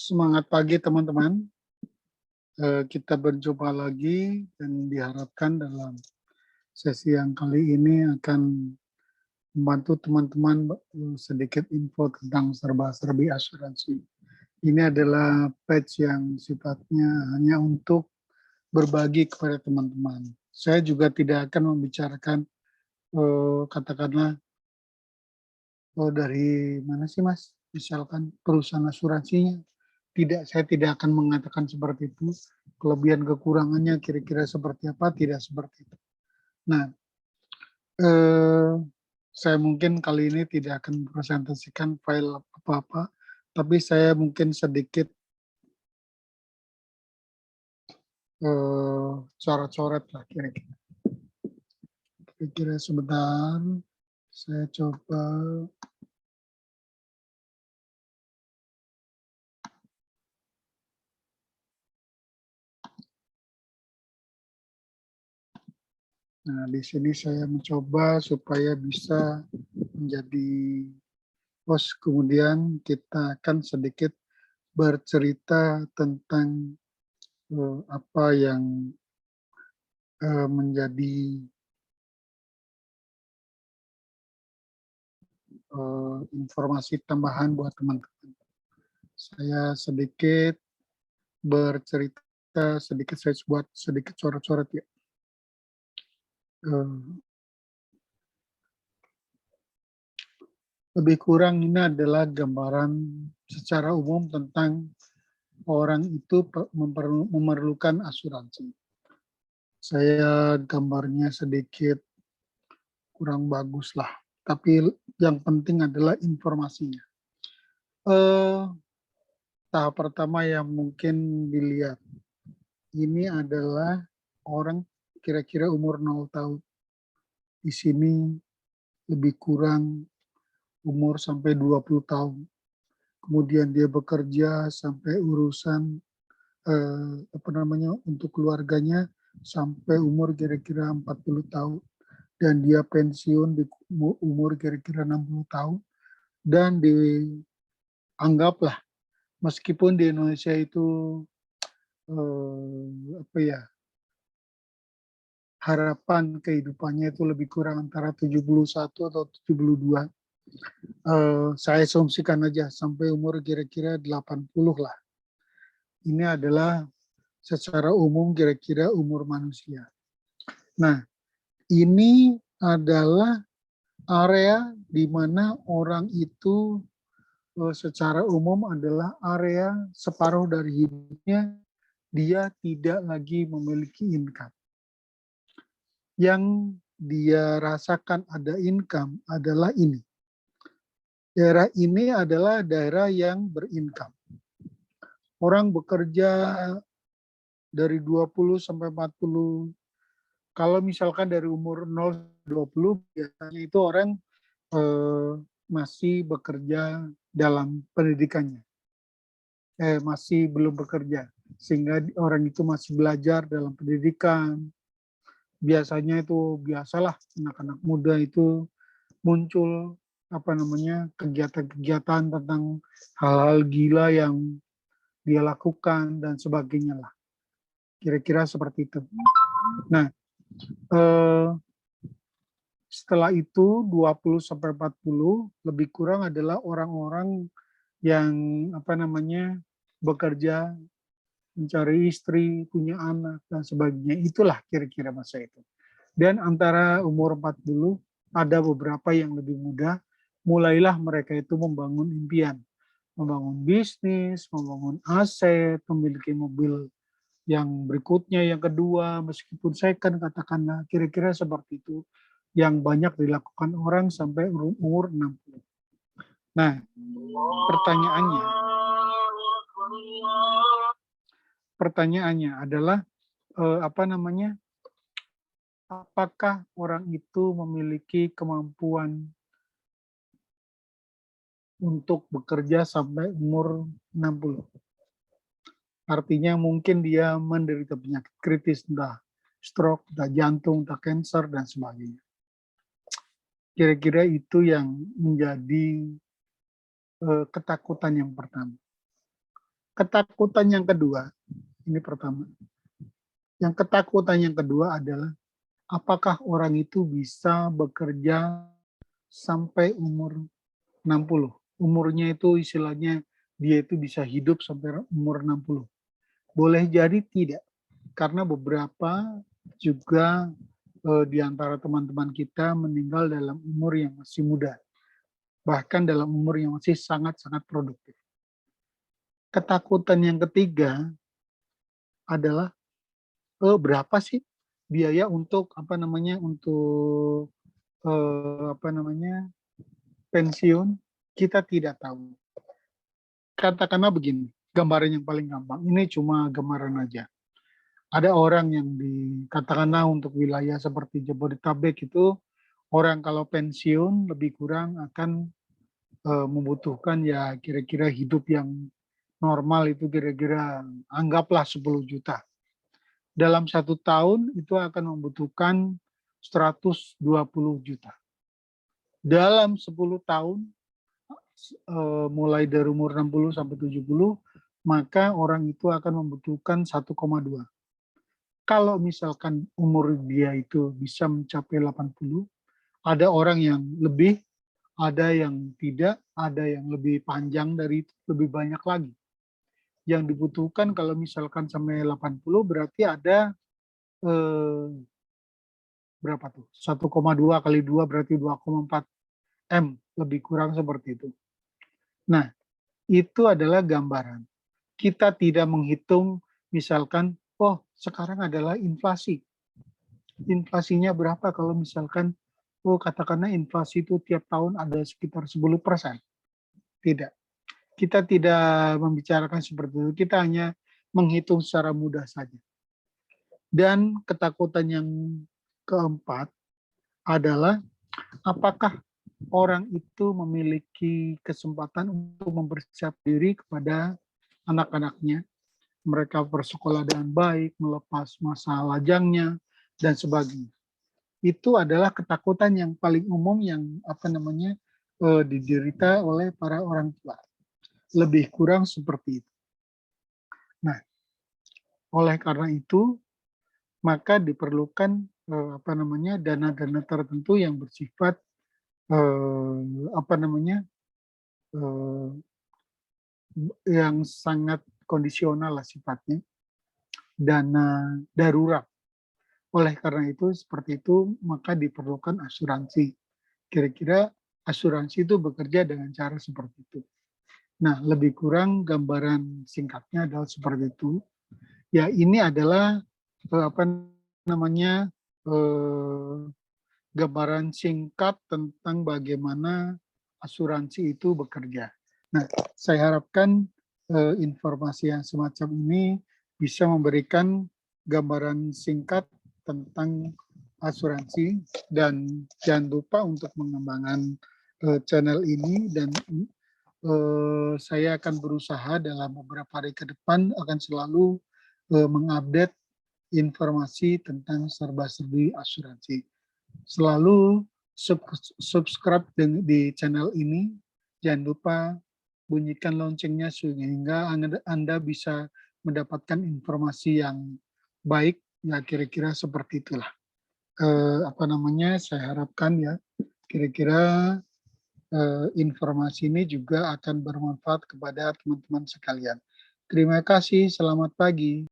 Semangat pagi teman-teman. Kita berjumpa lagi dan diharapkan dalam sesi yang kali ini akan membantu teman-teman sedikit info tentang serba-serbi asuransi. Ini adalah page yang sifatnya hanya untuk berbagi kepada teman-teman. Saya juga tidak akan membicarakan katakanlah dari mana sih Mas? Misalkan perusahaan asuransinya. Tidak, saya tidak akan mengatakan seperti itu. Kelebihan kekurangannya kira-kira seperti apa, tidak seperti itu. Nah, saya mungkin kali ini tidak akan mempresentasikan file apa-apa, tapi saya mungkin sedikit coret-coret lah kira-kira. Kira-kira sebentar, saya coba. Nah, di sini saya mencoba supaya bisa menjadi host, kemudian kita akan sedikit bercerita tentang apa yang menjadi informasi tambahan buat teman-teman. Saya sedikit bercerita, sedikit saya buat sedikit coret-coret ya. Lebih kurang ini adalah gambaran secara umum tentang orang itu memerlukan asuransi. Saya gambarnya sedikit kurang bagus lah, tapi yang penting adalah informasinya. Tahap pertama yang mungkin dilihat, ini adalah orang kira-kira umur 0 tahun. Di sini lebih kurang umur sampai 20 tahun. Kemudian dia bekerja sampai urusan untuk keluarganya sampai umur kira-kira 40 tahun. Dan dia pensiun di umur kira-kira 60 tahun. Dan dianggaplah, meskipun di Indonesia itu harapan kehidupannya itu lebih kurang antara 71 atau 72. Saya asumsikan aja sampai umur kira-kira 80 lah. Ini adalah secara umum kira-kira umur manusia. Nah, ini adalah area di mana orang itu secara umum adalah area separuh dari hidupnya dia tidak lagi memiliki income. Yang dia rasakan ada income adalah ini. Daerah ini adalah daerah yang berincome. Orang bekerja dari 20 sampai 40. Kalau misalkan dari umur 0 20 biasanya itu orang masih bekerja dalam pendidikannya. Masih belum bekerja. Sehingga orang itu masih belajar dalam pendidikan. Biasanya itu biasalah anak-anak muda itu muncul kegiatan-kegiatan tentang hal-hal gila yang dia lakukan dan sebagainya lah. Kira-kira seperti itu. Nah, setelah itu 20 sampai 40 lebih kurang adalah orang-orang yang bekerja, mencari istri, punya anak dan sebagainya. Itulah kira-kira masa itu. Dan antara umur 40 ada beberapa yang lebih muda, mulailah mereka itu membangun impian, membangun bisnis, membangun aset, memiliki mobil yang berikutnya, yang kedua, meskipun second katakanlah, kira-kira seperti itu yang banyak dilakukan orang sampai umur 60. Nah, pertanyaannya adalah apakah orang itu memiliki kemampuan untuk bekerja sampai umur 60. Artinya mungkin dia menderita penyakit kritis, entah stroke, entah jantung, entah kanker, dan sebagainya. Kira-kira itu yang menjadi ketakutan yang pertama. Ketakutan yang kedua, ini pertama. Yang ketakutan yang kedua adalah apakah orang itu bisa bekerja sampai umur 60. Umurnya itu istilahnya dia itu bisa hidup sampai umur 60. Boleh jadi tidak, karena beberapa juga di antara teman-teman kita meninggal dalam umur yang masih muda, bahkan dalam umur yang masih sangat-sangat produktif. Ketakutan yang ketiga adalah berapa sih biaya untuk pensiun? Kita tidak tahu. Katakanlah begini, gambaran yang paling gampang. Ini cuma gambaran aja. Ada orang yang katakanlah untuk wilayah seperti Jabodetabek itu, orang kalau pensiun lebih kurang akan membutuhkan ya kira-kira hidup yang normal itu kira-kira anggaplah 10 juta. Dalam 1 tahun itu akan membutuhkan 120 juta. Dalam 10 tahun, mulai dari umur 60 sampai 70, maka orang itu akan membutuhkan 1,2. Kalau misalkan umur dia itu bisa mencapai 80, ada orang yang lebih, ada yang tidak, ada yang lebih panjang dari itu, lebih banyak lagi. Yang dibutuhkan kalau misalkan sampai 80 berarti ada berapa tuh? 1,2 kali 2 berarti 2,4 M, lebih kurang seperti itu. Nah, itu adalah gambaran. Kita tidak menghitung misalkan, oh sekarang adalah inflasi. Inflasinya berapa kalau misalkan, oh katakanlah inflasi itu tiap tahun ada sekitar 10%. Tidak. Kita tidak membicarakan seperti itu. Kita hanya menghitung secara mudah saja. Dan ketakutan yang keempat adalah apakah orang itu memiliki kesempatan untuk mempersiapkan diri kepada anak-anaknya, mereka bersekolah dengan baik, melepas masa lajangnya, dan sebagainya. Itu adalah ketakutan yang paling umum yang diderita oleh para orang tua. Lebih kurang seperti itu. Nah, oleh karena itu, maka diperlukan dana-dana tertentu yang bersifat yang sangat kondisional lah sifatnya, dana darurat. Oleh karena itu seperti itu maka diperlukan asuransi. Kira-kira asuransi itu bekerja dengan cara seperti itu. Nah, lebih kurang gambaran singkatnya adalah seperti itu. Ya, ini adalah gambaran singkat tentang bagaimana asuransi itu bekerja. Nah, saya harapkan informasi yang semacam ini bisa memberikan gambaran singkat tentang asuransi, dan jangan lupa untuk mengembangkan channel ini, dan saya akan berusaha dalam beberapa hari ke depan akan selalu mengupdate informasi tentang serba-serbi asuransi. Selalu subscribe di channel ini. Jangan lupa bunyikan loncengnya sehingga Anda bisa mendapatkan informasi yang baik. Ya kira-kira seperti itulah. Saya harapkan ya kira-kira informasi ini juga akan bermanfaat kepada teman-teman sekalian. Terima kasih, selamat pagi.